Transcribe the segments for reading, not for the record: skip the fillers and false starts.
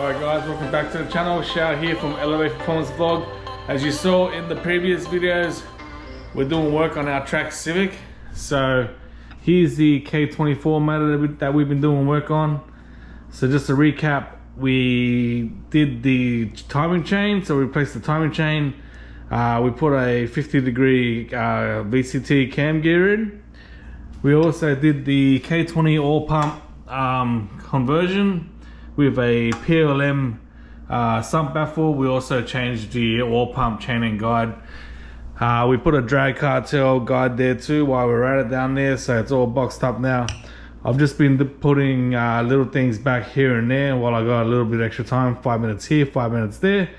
Alright guys, welcome back to the channel. Shao here from Elevate Performance Vlog. As you saw in the previous videos, we're doing work on our Track Civic. So here's the K24 motor that we've been doing work on. So just to recap, we did the timing chain, so we replaced the timing chain. We put a 50-degree VCT cam gear in. We also did the K20 oil pump conversion with a PLM sump baffle. We also changed the oil pump chain and guide. We put a drag cartel guide there too while we're at it down there, so it's all boxed up now. I've just been putting little things back here and there while I got a little bit extra time, 5 minutes here, 5 minutes there.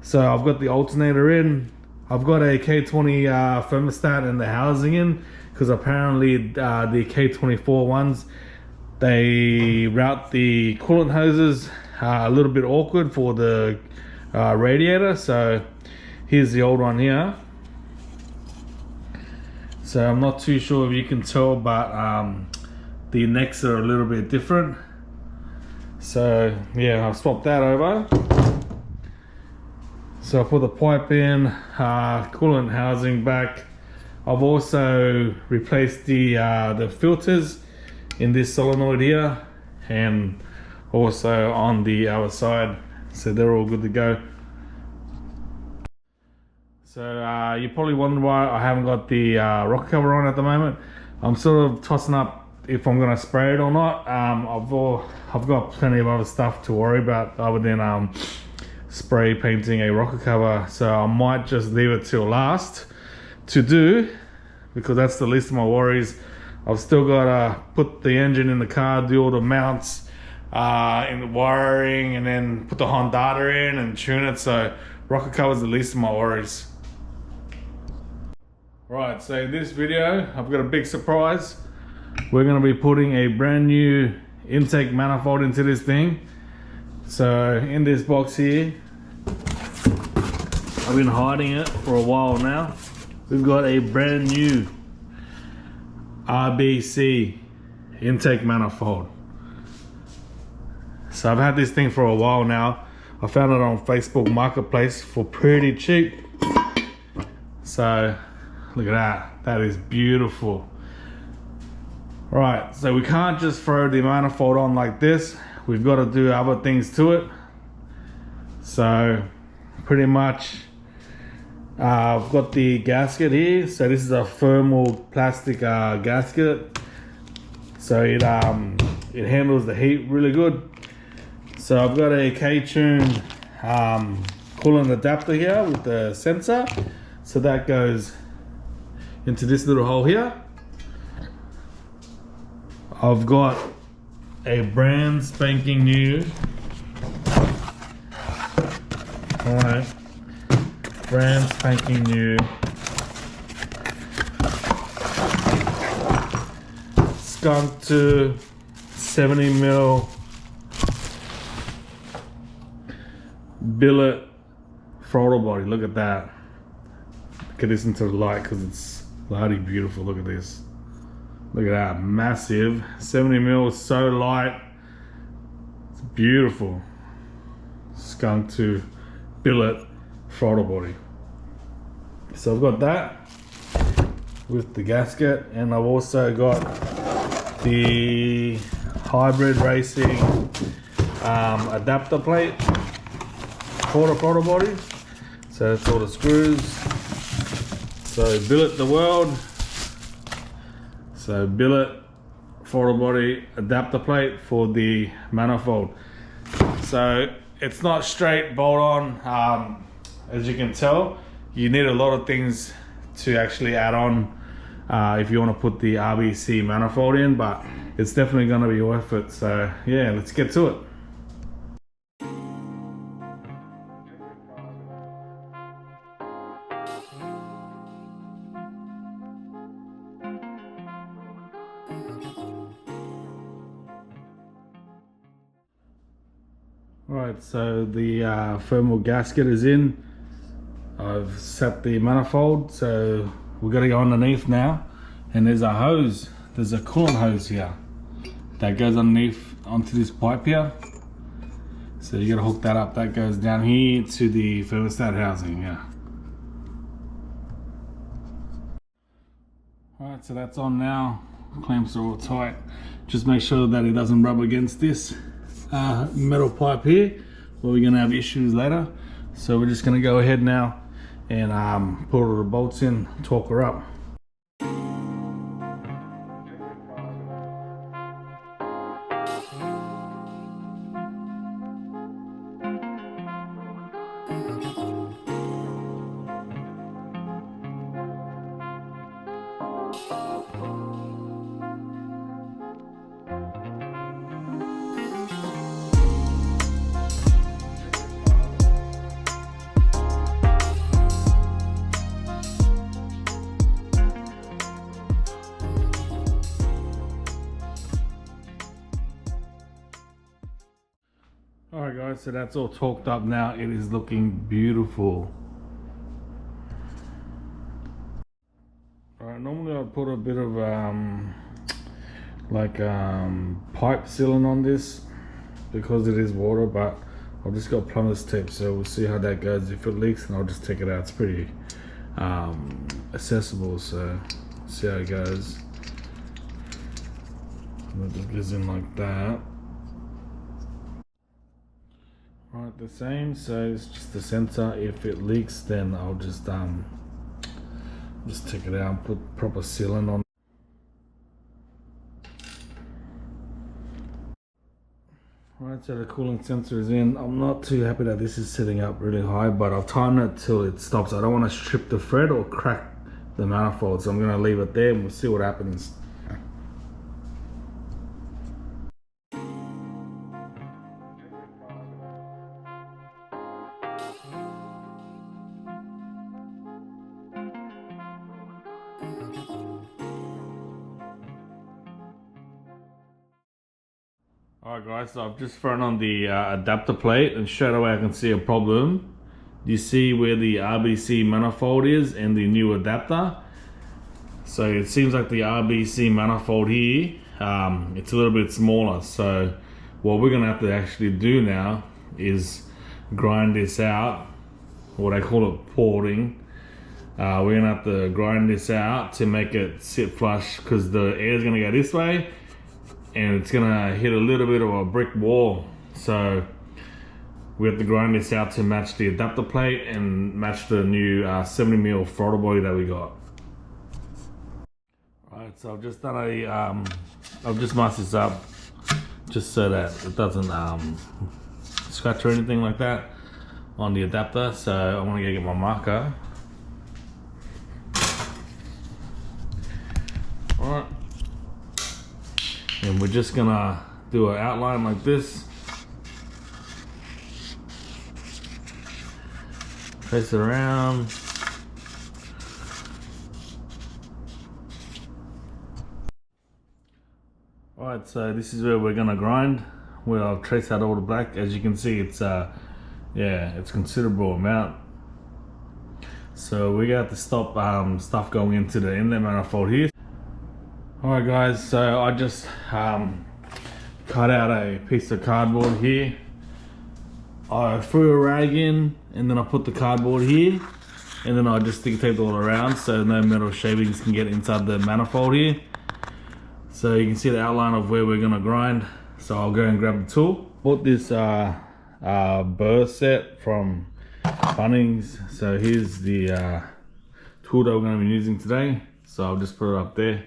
So I've got the alternator in. I've got a K20 thermostat in the housing in, because apparently the K24 ones, they route the coolant hoses a little bit awkward for the radiator. So here's the old one here. So I'm not too sure if you can tell, but the necks are a little bit different. So yeah, I've swapped that over. So I put the pipe in, coolant housing back. I've also replaced the filters in this solenoid here, and also on the other side, so they're all good to go. So you're probably wondering why I haven't got the rocker cover on at the moment. I'm sort of tossing up if I'm going to spray it or not. I've got plenty of other stuff to worry about other than spray painting a rocker cover, so I might just leave it till last to do, because that's the least of my worries. I've still got to put the engine in the car, do all the mounts in the wiring, and then put the Hondanats in and tune it. So rocker cover is the least of my worries. Right, so in this video I've got a big surprise. We're going to be putting a brand new intake manifold into this thing. So in this box here, I've been hiding it for a while now. We've got a brand new RBC intake manifold. So I've had this thing for a while now. I found it on Facebook Marketplace for pretty cheap. So look at that, that is beautiful. Right, so we can't just throw the manifold on like this. We've got to do other things to it. So pretty much I've got the gasket here. So this is a thermal plastic gasket, so it handles the heat really good. So I've got a K-tuned coolant adapter here with the sensor, so that goes into this little hole here. I've got a brand spanking new, alright, brand spanking new Skunk2 70mm billet throttle body. Look at that. Get this into the light because it's bloody beautiful. Look at this. Look at that, massive 70mm, so light. It's beautiful. Skunk2 billet throttle body. So I've got that with the gasket, and I've also got the hybrid racing adapter plate for the throttle body. So that's all the screws. So billet the world. So billet throttle body adapter plate for the manifold. So it's not straight bolt on. As you can tell, you need a lot of things to actually add on if you want to put the RBC manifold in, but it's definitely going to be worth it. So yeah, let's get to it. Right, so the thermal gasket is in. I've set the manifold, so we're going to go underneath now, and there's a hose, there's a coolant hose here that goes underneath onto this pipe here. So So you gotta hook that up. That goes down here to the thermostat housing, yeah. Alright, so that's on now. Clamps are all tight. Just make sure that it doesn't rub against this metal pipe here, or we're gonna have issues later. So we're just gonna go ahead now and put all the bolts in, torque her up. Alright guys, so that's all torqued up now. It is looking beautiful. Alright, normally I'd put a bit of pipe sealant on this because it is water, but I've just got plumber's tape, so we'll see how that goes. If it leaks, then I'll just take it out. It's pretty accessible, so see how it goes. It goes in like that. Right, the same, so it's just the sensor. If it leaks, then I'll just take it out and put proper sealant on. Right, so the cooling sensor is in. I'm not too happy that this is sitting up really high, but I'll time it till it stops. I don't want to strip the thread or crack the manifold, so I'm going to leave it there and we'll see what happens. Alright guys, so I've just thrown on the adapter plate and straight away I can see a problem. You see where the RBC manifold is and the new adapter. So it seems like the RBC manifold here, it's a little bit smaller. So what we're gonna have to actually do now is grind this out, what I call it porting. We're gonna have to grind this out to make it sit flush because the air is gonna go this way and it's gonna hit a little bit of a brick wall. So we have to grind this out to match the adapter plate and match the new 70mm throttle body that we got. Alright, so I've just done I've just masked this up just so that it doesn't scratch or anything like that on the adapter. So I'm gonna go get my marker. Alright. And we're just gonna do an outline like this. Trace it around. Alright, so this is where we're gonna grind. Where I've traced out all the black. As you can see, it's yeah, it's considerable amount. So we're gonna have to stop stuff going into the inlet manifold here. Alright guys, so I just cut out a piece of cardboard here. I threw a rag in and then I put the cardboard here and then I just stick tape all around so no metal shavings can get inside the manifold here. So you can see the outline of where we're gonna grind. So I'll go and grab the tool. Bought this burr set from Bunnings. So here's the tool that we're gonna be using today. So I'll just put it up there.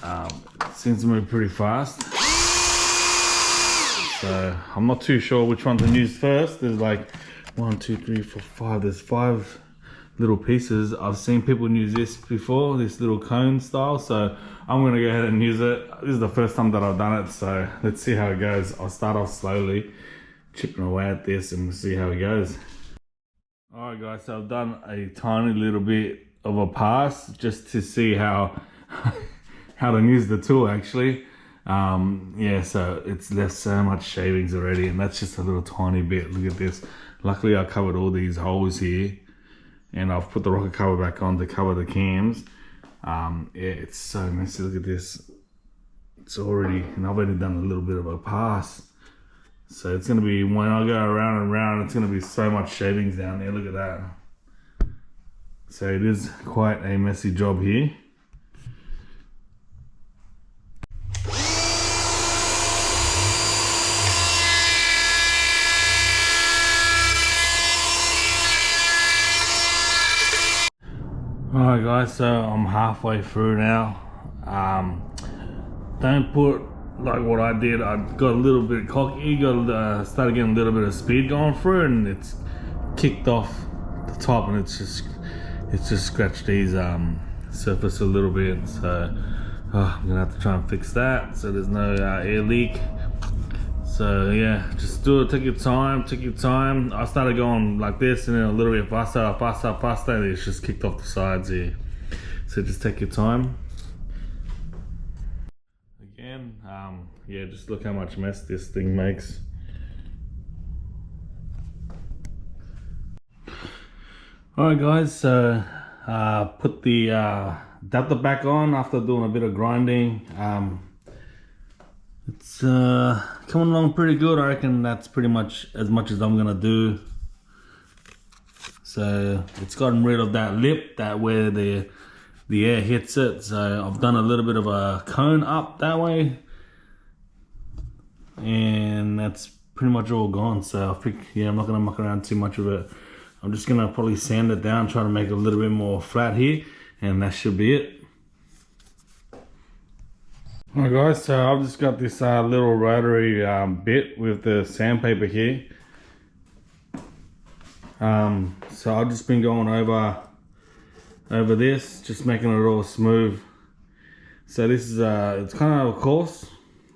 It seems to move pretty fast, so I'm not too sure which one to use first. There's like 1, 2, 3, 4, 5. There's 5 little pieces. I've seen people use this before, this little cone style, so I'm gonna go ahead and use it. This is the first time that I've done it, so let's see how it goes. I'll start off slowly, chipping away at this, and we'll see how it goes. Alright guys, so I've done a tiny little bit of a pass just to see how to use the tool actually. Yeah, so it's left so much shavings already, and that's just a little tiny bit. Look at this. Luckily I covered all these holes here and I've put the rocker cover back on to cover the cams. Yeah, it's so messy. Look at this. It's already, and I've only done a little bit of a pass. So it's gonna be, when I go around and around, it's gonna be so much shavings down there. Look at that. So it is quite a messy job here. Alright guys, so I'm halfway through now. Don't put like what I did. I got a little bit cocky, started getting a little bit of speed going through, and it's kicked off the top, and it's just scratched these surface a little bit. So I'm gonna have to try and fix that so there's no air leak. So yeah, just do it, take your time, I started going like this and then a little bit faster, and it's just kicked off the sides here. So just take your time. Again, yeah, just look how much mess this thing makes. Alright guys, so put the adapter back on after doing a bit of grinding. It's coming along pretty good. I reckon that's pretty much as I'm gonna do. So it's gotten rid of that lip, that where the air hits it. So I've done a little bit of a cone up that way, and that's pretty much all gone. So I think, yeah, I'm not gonna muck around too much with it. I'm just gonna probably sand it down, try to make it a little bit more flat here, and that should be it. Alright guys, so I've just got this little rotary bit with the sandpaper here. So I've just been going over this, just making it all smooth. So this is it's kind of coarse,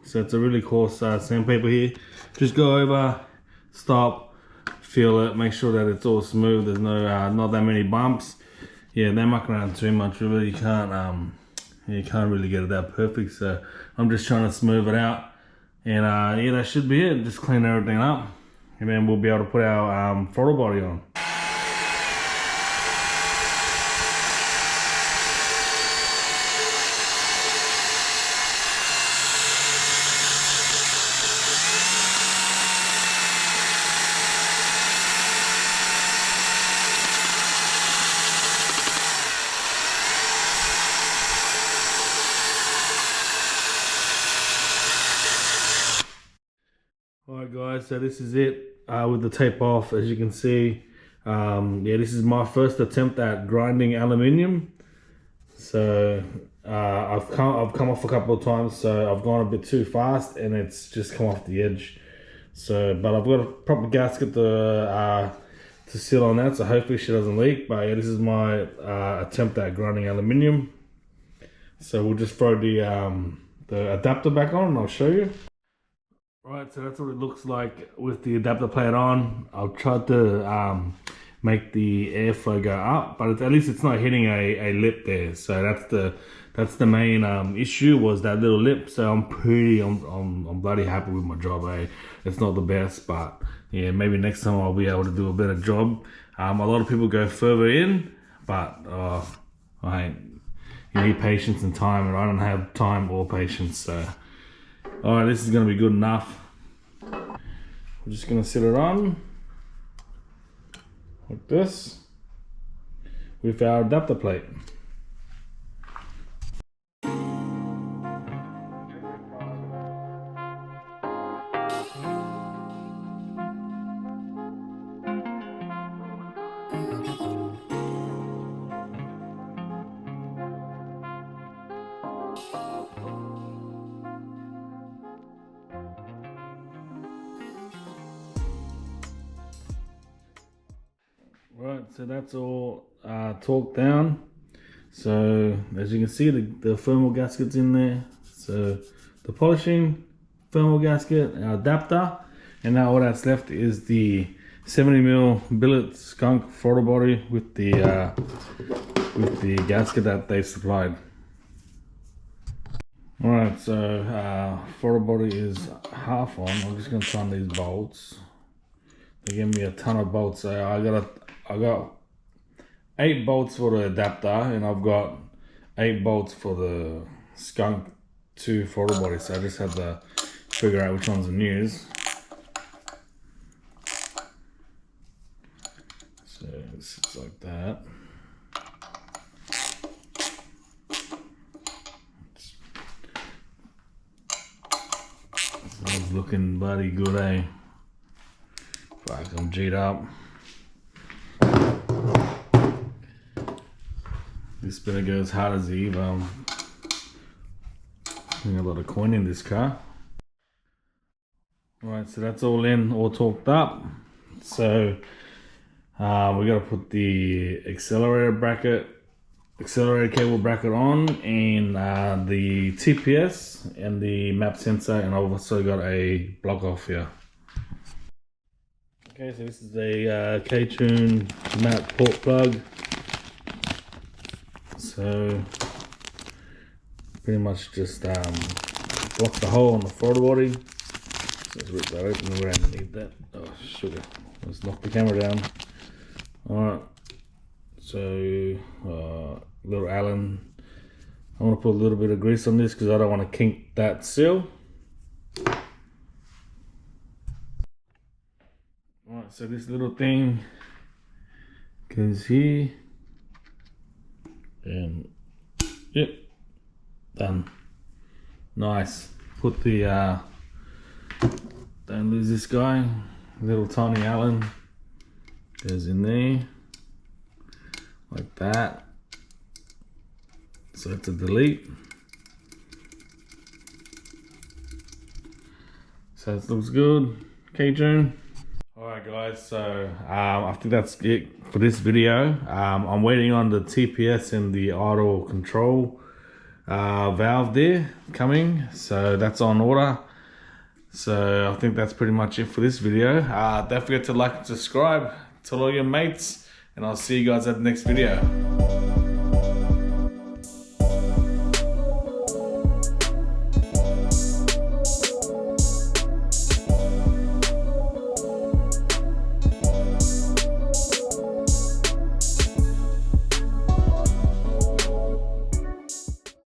so it's a really coarse sandpaper here. Just go over, stop, feel it, make sure that it's all smooth. There's no not that many bumps. Yeah, they're mucking around too much. Really, you can't really get it that perfect, so I'm just trying to smooth it out, and yeah, that should be it. Just clean everything up, and then we'll be able to put our throttle body on. Alright guys, so this is it with the tape off. As you can see, yeah, this is my first attempt at grinding aluminium. So I've come off a couple of times, so I've gone a bit too fast and it's just come off the edge. So, but I've got a proper gasket to seal on that, so hopefully she doesn't leak. But yeah, this is my attempt at grinding aluminium. So we'll just throw the adapter back on and I'll show you. Right, so that's what it looks like with the adapter plate on. I've tried to make the airflow go up, but at least it's not hitting a lip there. So that's the main issue, was that little lip. So I'm bloody happy with my job. It's not the best, but yeah, maybe next time I'll be able to do a better job. A lot of people go further in, but you need patience and time, and I don't have time or patience. So alright, this is going to be good enough. We're just going to sit it on like this with our adapter plate. Right, so that's all torqued down. So as you can see, the thermal gasket's in there. So the polishing, thermal gasket, our adapter, and now all that's left is the 70mm billet Skunk throttle body with the gasket that they supplied. Alright, so throttle body is half on. I'm just gonna tighten these bolts. They gave me a ton of bolts. So I got 8 bolts for the adapter, and I've got 8 bolts for the Skunk2 Throttle body. So I just had to figure out which ones to use. it sits like that. It's looking bloody good, eh? Fuck, I'm G'd up. This spinner goes hard as the Evo. A lot of coin in this car. Right, so that's all in, all torqued up. So we got to put the accelerator cable bracket on, and the TPS and the map sensor, and I've also got a block off here. Okay, so this is a K-tune map port plug. So pretty much just block the hole on the throttle body. So let's rip that open, we don't need that. Oh sugar, let's knock the camera down. Alright, so little Allen, I want to put a little bit of grease on this because I don't want to kink that seal. Alright, so this little thing goes here, and yep, done. Nice. Put the don't lose this guy, little tiny Allen goes in there like that. So it's a delete. So it looks good. K-tune. Alright guys, so I think that's it for this video. I'm waiting on the TPS and the auto control valve there coming, so that's on order. So I think that's pretty much it for this video. Don't forget to like and subscribe, tell all your mates, and I'll see you guys at the next video.